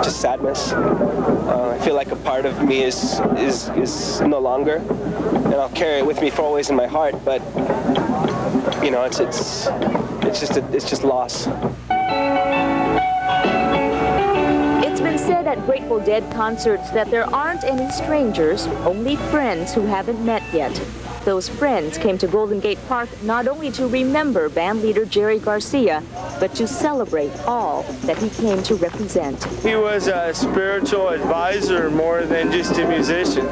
just sadness. I feel like a part of me is no longer, and I'll carry it with me for always in my heart. But it's just loss. It's been said at Grateful Dead concerts that there aren't any strangers, only friends who haven't met yet. Those friends came to Golden Gate Park not only to remember bandleader Jerry Garcia, but to celebrate all that he came to represent. He was a spiritual advisor more than just a musician.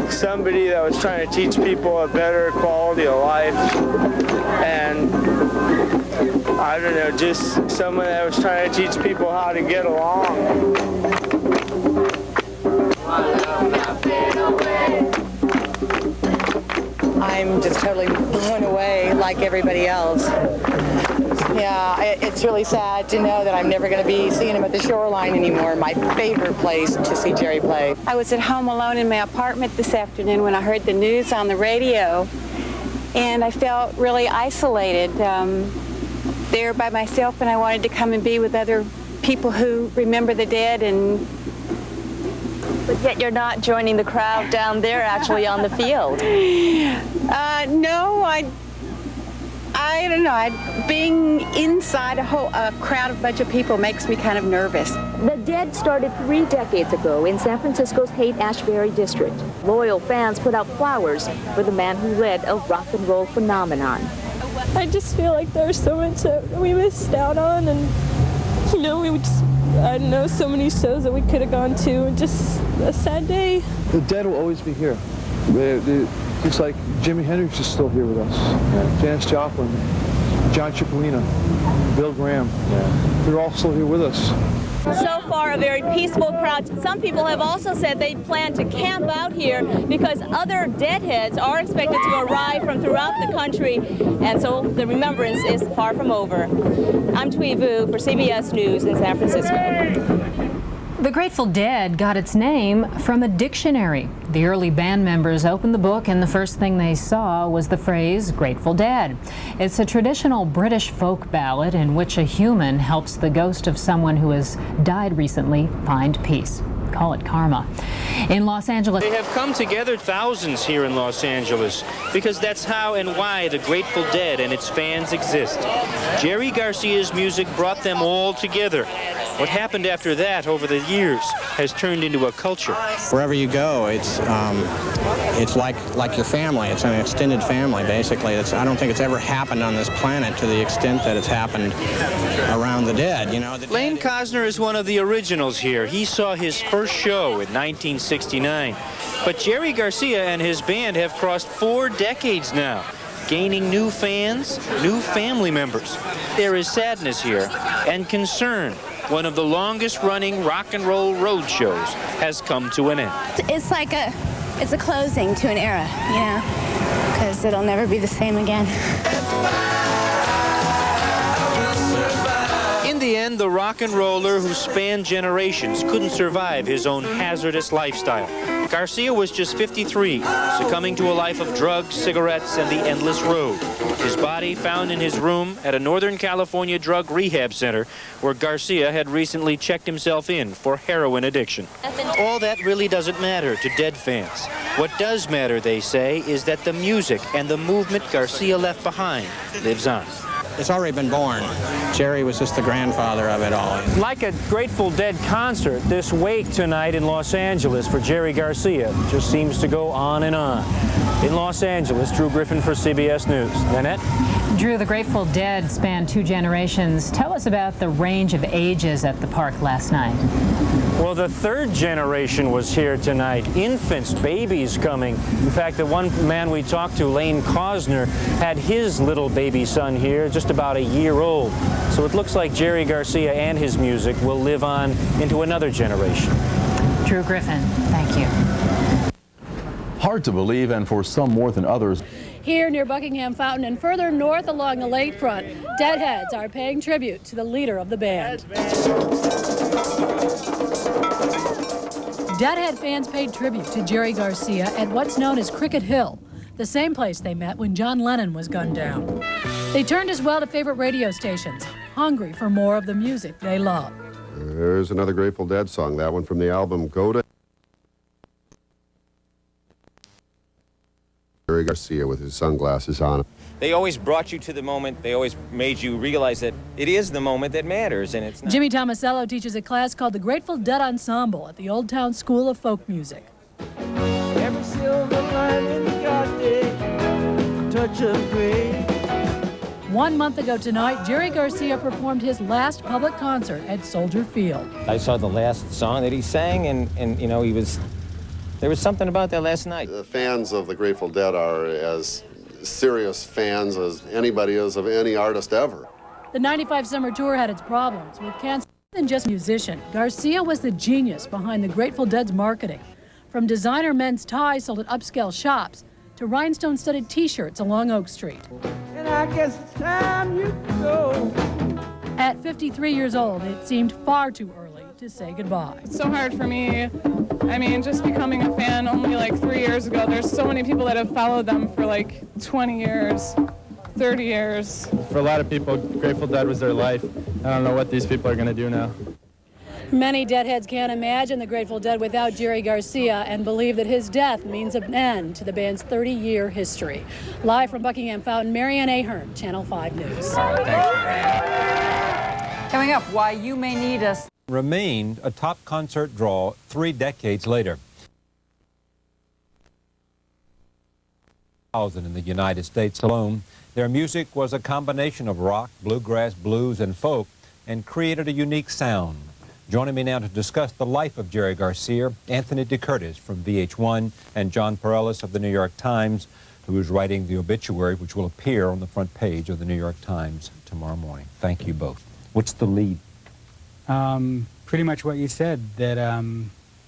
Somebody that was trying to teach people a better quality of life. And I don't know, just someone that was trying to teach people how to get along. I'm just totally blown away like everybody else. Yeah, it's really sad to know that I'm never going to be seeing him at the Shoreline anymore, my favorite place to see Jerry play. I was at home alone in my apartment this afternoon when I heard the news on the radio, and I felt really isolated there by myself, and I wanted to come and be with other people who remember the dead. But yet you're not joining the crowd down there actually on the field. No, I don't know. Being inside a crowd of bunch of people makes me kind of nervous. The Dead started 3 decades ago in San Francisco's Haight-Ashbury district. Loyal fans put out flowers for the man who led a rock and roll phenomenon. I just feel like there's so much that we missed out on, and we would just, I don't know, so many shows that we could have gone to, and just a sad day. The Dead will always be here. It's like Jimi Hendrix is still here with us, Janis Joplin, John Cipollina, Bill Graham. They're all still here with us. So far, a very peaceful crowd. Some people have also said they plan to camp out here because other Deadheads are expected to arrive from throughout the country, and so the remembrance is far from over. I'm Thuy Vu for CBS News in San Francisco. The Grateful Dead got its name from a dictionary. The early band members opened the book, and the first thing they saw was the phrase Grateful Dead. It's a traditional British folk ballad in which a human helps the ghost of someone who has died recently find peace. Call it karma. In Los Angeles, they have come together, thousands here in Los Angeles, because that's how and why the Grateful Dead and its fans exist. Jerry Garcia's music brought them all together. What happened after that over the years has turned into a culture. Wherever you go, it's like your family. It's an extended family, basically. I don't think it's ever happened on this planet to the extent that it's happened around the Dead. Lane Cosner is one of the originals here. He saw his first show in 1969. But Jerry Garcia and his band have crossed 4 decades now, gaining new fans, new family members. There is sadness here and concern. One of the longest-running rock and roll road shows has come to an end. It's like it's a closing to an era, because it'll never be the same again. In the end, the rock and roller who spanned generations couldn't survive his own hazardous lifestyle. Garcia was just 53, succumbing to a life of drugs, cigarettes, and the endless road. His body found in his room at a Northern California drug rehab center where Garcia had recently checked himself in for heroin addiction. All that really doesn't matter to Dead fans. What does matter, they say, is that the music and the movement Garcia left behind lives on. It's already been born. Jerry was just the grandfather of it all. Like a Grateful Dead concert, this wake tonight in Los Angeles for Jerry Garcia just seems to go on and on. In Los Angeles, Drew Griffin for CBS News. Nanette? Drew, the Grateful Dead spanned 2 generations. Tell us about the range of ages at the park last night. Well, the 3rd generation was here tonight. Infants, babies coming. In fact, the one man we talked to, Lane Cosner, had his little baby son here, just about a year old. So it looks like Jerry Garcia and his music will live on into another generation. Drew Griffin, thank you. Hard to believe, and for some more than others. Here near Buckingham Fountain and further north along the lakefront, Deadheads are paying tribute to the leader of the band. Deadhead fans paid tribute to Jerry Garcia at what's known as Cricket Hill, the same place they met when John Lennon was gunned down. They turned as well to favorite radio stations, hungry for more of the music they love. There's another Grateful Dead song, that one from the album Go to Jerry Garcia with his sunglasses on. They always brought you to the moment. They always made you realize that it is the moment that matters, and it's not. Jimmy Tomasello teaches a class called the Grateful Dead Ensemble at the Old Town School of Folk Music. Every silver lining got a touch of gray. 1 month ago tonight, Jerry Garcia performed his last public concert at Soldier Field. I saw the last song that he sang, and you know, there was something about that last night. The fans of the Grateful Dead are as serious fans as anybody is of any artist ever. The 95 summer tour had its problems with cancer. More than just a musician, Garcia was the genius behind the Grateful Dead's marketing. From designer men's ties sold at upscale shops to rhinestone-studded T-shirts along Oak Street. And I guess it's time you go. At 53 years old, it seemed far too early to say goodbye. It's so hard for me. I mean, just becoming a fan only like 3 years ago. There's so many people that have followed them for like 20 years, 30 years. For a lot of people, Grateful Dead was their life. I don't know what these people are going to do now. Many Deadheads can't imagine the Grateful Dead without Jerry Garcia and believe that his death means an end to the band's 30-year history. Live from Buckingham Fountain, Marianne Ahern, Channel 5 News. Coming up, why you may need us. Remained a top concert draw 3 decades later. In the United States alone, their music was a combination of rock, bluegrass, blues, and folk, and created a unique sound. Joining me now to discuss the life of Jerry Garcia, Anthony DeCurtis from VH1 and Jon Parales of the New York Times, who is writing the obituary, which will appear on the front page of the New York Times tomorrow morning. Thank you both. What's the lead? Pretty much what you said, that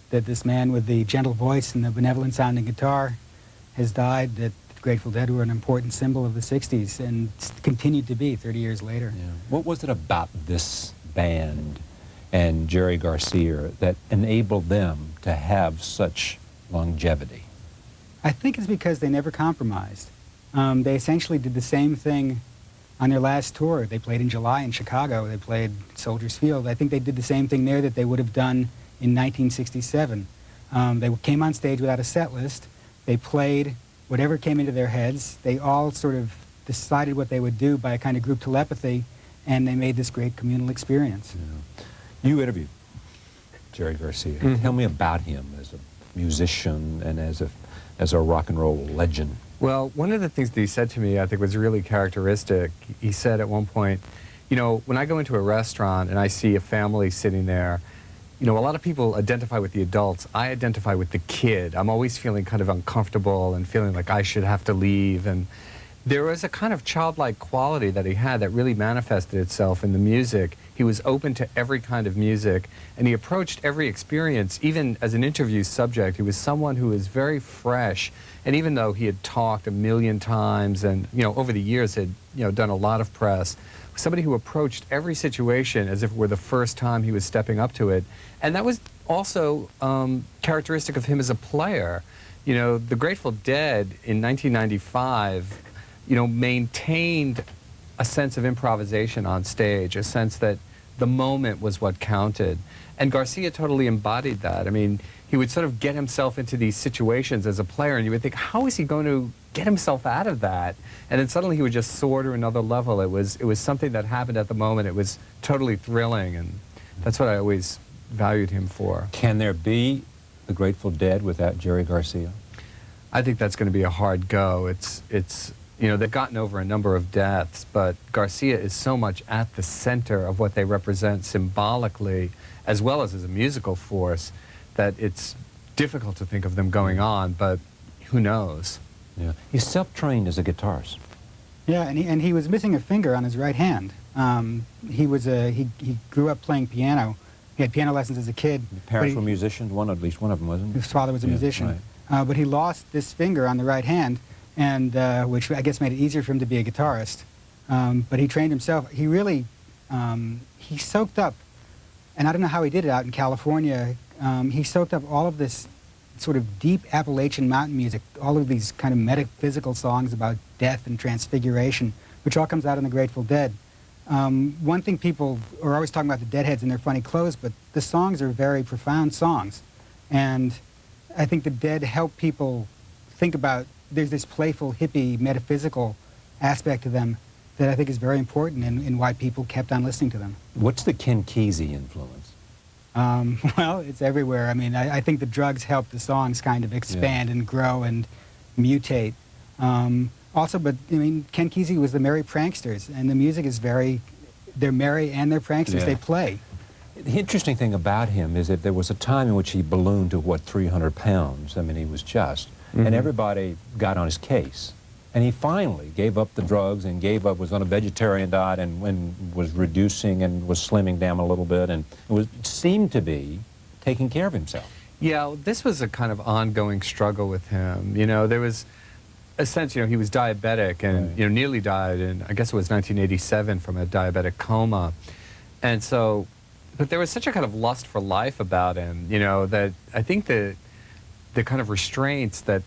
that this man with the gentle voice and the benevolent sounding guitar has died, that the Grateful Dead were an important symbol of the 60s and continued to be 30 years later. Yeah. What was it about this band and Jerry Garcia that enabled them to have such longevity? I think it's because they never compromised. They essentially did the same thing on their last tour. They played in July in Chicago. They played Soldiers Field. I think they did the same thing there that they would have done in 1967. They came on stage without a set list. They played whatever came into their heads. They all sort of decided what they would do by a kind of group telepathy, and they made this great communal experience. Yeah. You interviewed Jerry Garcia. Tell me about him as a musician and as a rock and roll legend. Well, one of the things that he said to me I think was really characteristic. He said at one point, you know, when I go into a restaurant and I see a family sitting there, you know, a lot of people identify with the adults. I identify with the kid. I'm always feeling kind of uncomfortable and feeling like I should have to leave. And there was a kind of childlike quality that he had that really manifested itself in the music. He was open to every kind of music, and he approached every experience, even as an interview subject. He was someone who was very fresh, and even though he had talked a million times and, you know, over the years had, you know, done a lot of press, somebody who approached every situation as if it were the first time he was stepping up to it. And that was also characteristic of him as a player. You know, the Grateful Dead in 1995, you know, maintained a sense of improvisation on stage, a sense that the moment was what counted. And Garcia totally embodied that. I mean, he would sort of get himself into these situations as a player, and you would think, how is he going to get himself out of that? And then suddenly he would just soar to another level. It was something that happened at the moment. It was totally thrilling, and that's what I always valued him for. Can there be the Grateful Dead without Jerry Garcia? I think that's going to be a hard go. You know, they've gotten over a number of deaths, but Garcia is so much at the center of what they represent symbolically, as well as a musical force, that it's difficult to think of them going on, but who knows? Yeah. He's self-trained as a guitarist. Yeah, and he was missing a finger on his right hand. He grew up playing piano. He had piano lessons as a kid. The parents were musicians, at least one of them wasn't. His father was a musician. Right. But he lost this finger on the right hand, and which I guess made it easier for him to be a guitarist. But he trained himself. He really, he soaked up, and I don't know how he did it out in California, he soaked up all of this sort of deep Appalachian mountain music, all of these kind of metaphysical songs about death and transfiguration, which all comes out in the Grateful Dead. One thing people are always talking about the Deadheads and their funny clothes, but the songs are very profound songs. And I think the Dead help people think about, there's this playful, hippie, metaphysical aspect to them that I think is very important in why people kept on listening to them. What's the Ken Kesey influence? Well, it's everywhere. I mean, I think the drugs help the songs kind of expand and grow and mutate. Also, but I mean, Ken Kesey was the Merry Pranksters, and the music is they're merry and they're pranksters. They play. The interesting thing about him is that there was a time in which he ballooned to, what, 300 pounds. I mean, he was just. And everybody got on his case. And he finally gave up the drugs and was on a vegetarian diet and was reducing and was slimming down a little bit and seemed to be taking care of himself. Yeah, this was a kind of ongoing struggle with him. You know, there was a sense, you know, he was diabetic and, you know, nearly died in, I guess it was 1987 from a diabetic coma. And so, but there was such a kind of lust for life about him, you know, that I think the kind of restraints that,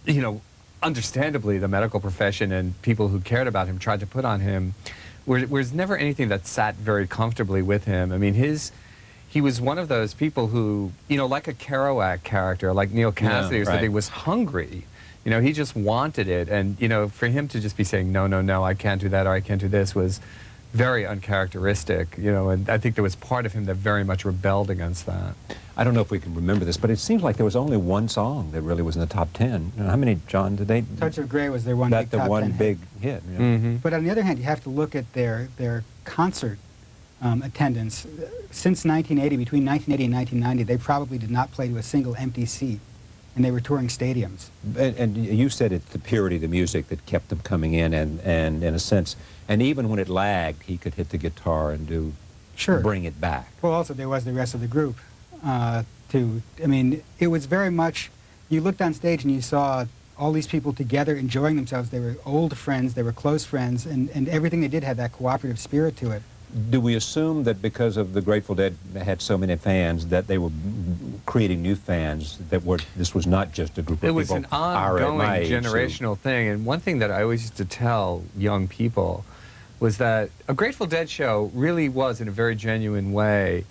you know, understandably the medical profession and people who cared about him tried to put on him was never anything that sat very comfortably with him. I mean, he was one of those people who, you know, like a Kerouac character, like Neil Cassidy or something, was hungry. You know, he just wanted it. And, you know, for him to just be saying, no, no, no, I can't do that or I can't do this was very uncharacteristic, you know, and I think there was part of him that very much rebelled against that. I don't know if we can remember this, but it seems like there was only one song that really was in the top 10. You know, how many, John, did they? Touch of Grey was their one big top 10 hit. That's the one big hit. Yeah. But on the other hand, you have to look at their concert attendance. Since 1980, between 1980 and 1990, they probably did not play to a single empty seat, and they were touring stadiums. And you said it's the purity of the music that kept them coming in, and in a sense, and even when it lagged, he could hit the guitar and bring it back. Well, also there was the rest of the group. I mean, it was very much, you looked on stage and you saw all these people together enjoying themselves. They were old friends, they were close friends, and everything they did had that cooperative spirit to it. Do we assume that because of the Grateful Dead had so many fans that they were creating new fans, that this was not just a group of people? It was an ongoing generational thing, and one thing that I always used to tell young people was that a Grateful Dead show really was, in a very genuine way,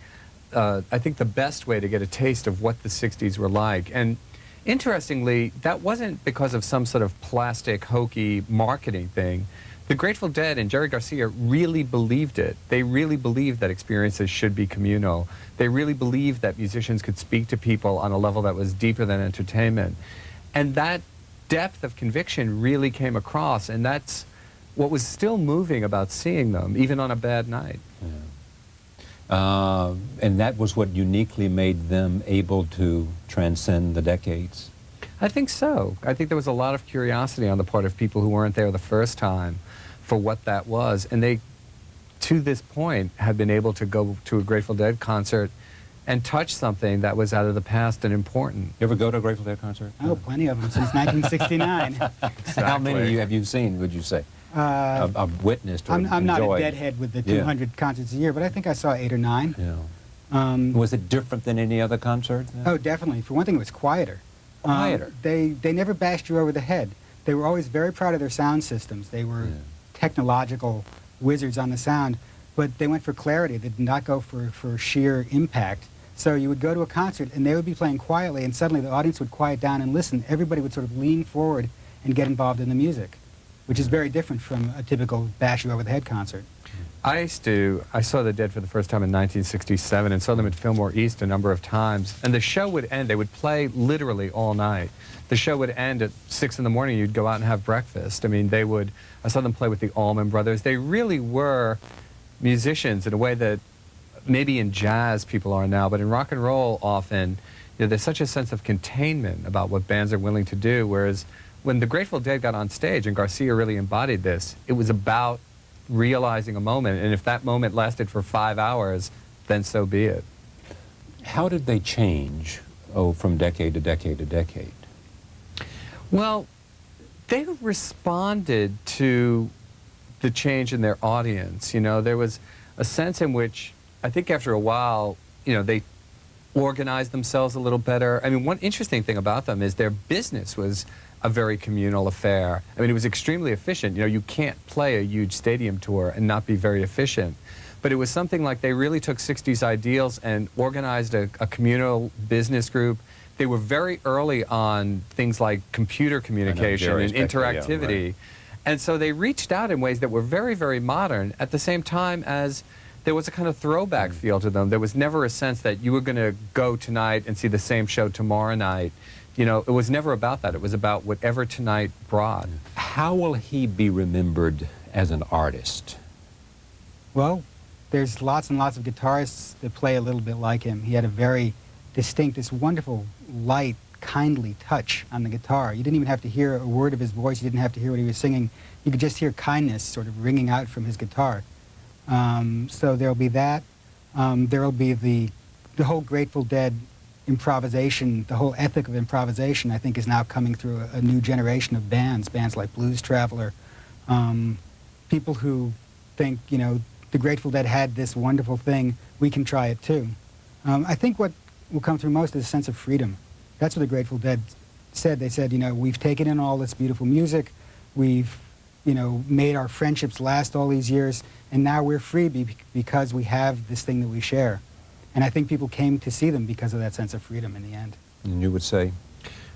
I think the best way to get a taste of what the 60s were like. And interestingly, that wasn't because of some sort of plastic, hokey marketing thing. The Grateful Dead and Jerry Garcia really believed it. They really believed that experiences should be communal. They really believed that musicians could speak to people on a level that was deeper than entertainment. And that depth of conviction really came across, and that's what was still moving about seeing them, even on a bad night. Yeah. And that was what uniquely made them able to transcend the decades? I think so. I think there was a lot of curiosity on the part of people who weren't there the first time for what that was. And they, to this point, have been able to go to a Grateful Dead concert and touch something that was out of the past and important. You ever go to a Grateful Dead concert? Oh, plenty of them since 1969. Exactly. How many have you seen, would you say? I've witnessed or I'm not a enjoyed. Deadhead with the 200 concerts a year, but I think I saw 8 or 9. Yeah. Was it different than any other concert? Oh, definitely. For one thing, it was quieter. Quieter? They never bashed you over the head. They were always very proud of their sound systems. They were technological wizards on the sound, but they went for clarity. They did not go for sheer impact. So you would go to a concert, and they would be playing quietly, and suddenly the audience would quiet down and listen. Everybody would sort of lean forward and get involved in the music, which is very different from a typical bash-you-over-the-head concert. I saw the Dead for the first time in 1967 and saw them at Fillmore East a number of times. And the show would end, they would play literally all night. The show would end at 6 in the morning, you'd go out and have breakfast. I mean, I saw them play with the Allman Brothers. They really were musicians in a way that maybe in jazz people are now, but in rock and roll often, you know, there's such a sense of containment about what bands are willing to do, whereas when the Grateful Dead got on stage, and Garcia really embodied this, it was about realizing a moment, and if that moment lasted for 5 hours, then so be it. How did they change, from decade to decade to decade? Well, they responded to the change in their audience. You know, there was a sense in which, I think after a while, you know, they organized themselves a little better. I mean, one interesting thing about them is their business was a very communal affair. I mean, it was extremely efficient. You know, you can't play a huge stadium tour and not be very efficient. But it was something like they really took 60s ideals and organized a communal business group. They were very early on things like computer communication and interactivity. Yeah, right. And so they reached out in ways that were very, very modern at the same time as there was a kind of throwback feel to them. There was never a sense that you were going to go tonight and see the same show tomorrow night. You know, it was never about that. It was about whatever tonight brought. How will he be remembered as an artist? Well, there's lots and lots of guitarists that play a little bit like him. He had a very distinct, this wonderful, light, kindly touch on the guitar. You didn't even have to hear a word of his voice. You didn't have to hear what he was singing. You could just hear kindness sort of ringing out from his guitar. So there'll be that. There'll be the whole Grateful Dead improvisation, the whole ethic of improvisation, I think, is now coming through a new generation of bands like Blues Traveler. People who think, you know, the Grateful Dead had this wonderful thing, we can try it too. I think what will come through most is a sense of freedom. That's what the Grateful Dead said. They said, you know, we've taken in all this beautiful music, we've, you know, made our friendships last all these years, and now we're free because we have this thing that we share. And I think people came to see them because of that sense of freedom in the end. And you would say,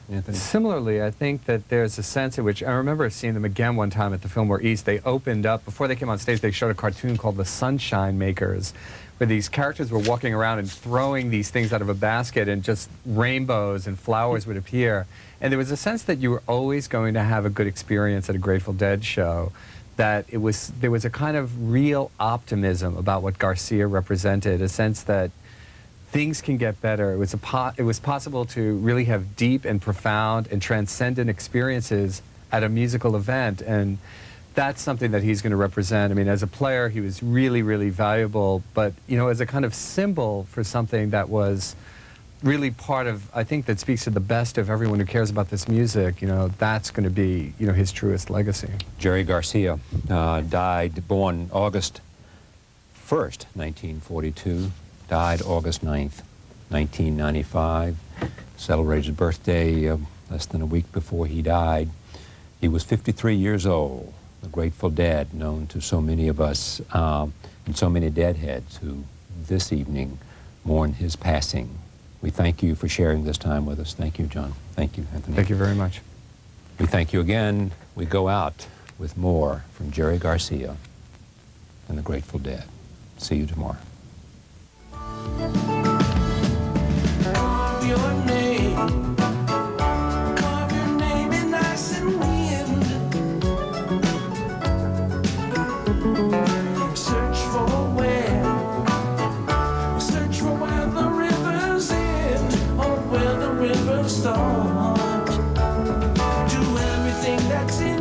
Anthony? Similarly, I think that there's a sense in which, I remember seeing them again one time at the Fillmore East. They opened up, before they came on stage, they showed a cartoon called The Sunshine Makers, where these characters were walking around and throwing these things out of a basket, and just rainbows and flowers would appear. And there was a sense that you were always going to have a good experience at a Grateful Dead show, that there was a kind of real optimism about what Garcia represented, a sense that things can get better. It was possible to really have deep and profound and transcendent experiences at a musical event, and that's something that he's going to represent. I mean, as a player, he was really, really valuable, but, you know, as a kind of symbol for something that was really part of, I think, that speaks to the best of everyone who cares about this music, you know, that's going to be, you know, his truest legacy. Jerry Garcia died, born August 1st, 1942, died August 9th, 1995, celebrated his birthday less than a week before he died. He was 53 years old. The Grateful Dead, known to so many of us and so many Deadheads who this evening mourn his passing. We thank you for sharing this time with us. Thank you, John. Thank you, Anthony. Thank you very much. We thank you again. We go out with more from Jerry Garcia and the Grateful Dead. See you tomorrow. Carve your name. Carve your name in ice and wind. Search for where the rivers end or where the rivers start. Do everything that's in